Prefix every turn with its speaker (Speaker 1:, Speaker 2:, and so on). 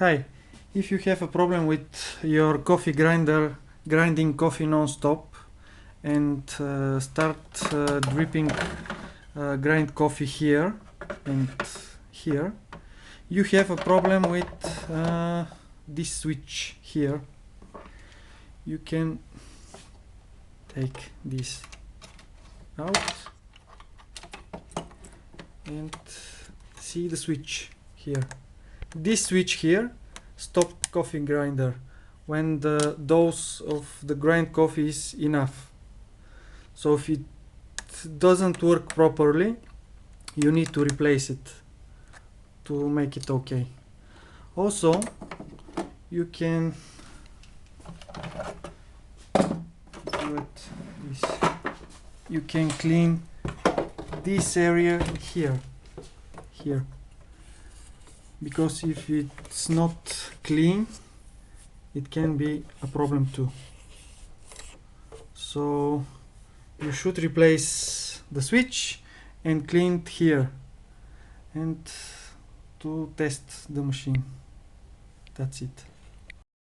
Speaker 1: Hi, if you have a problem with your coffee grinder grinding coffee non-stop and start dripping grind coffee here and here, you have a problem with this switch here. You can take this out and see the switch here. This switch here stops coffee grinder when the dose of the grind coffee is enough. So if it doesn't work properly, you need to replace it to make it okay. Also, you can do it this. You can clean this area here, because if it's not clean, it can be a problem too. So you should replace the switch and clean it here and to test the machine. That's it.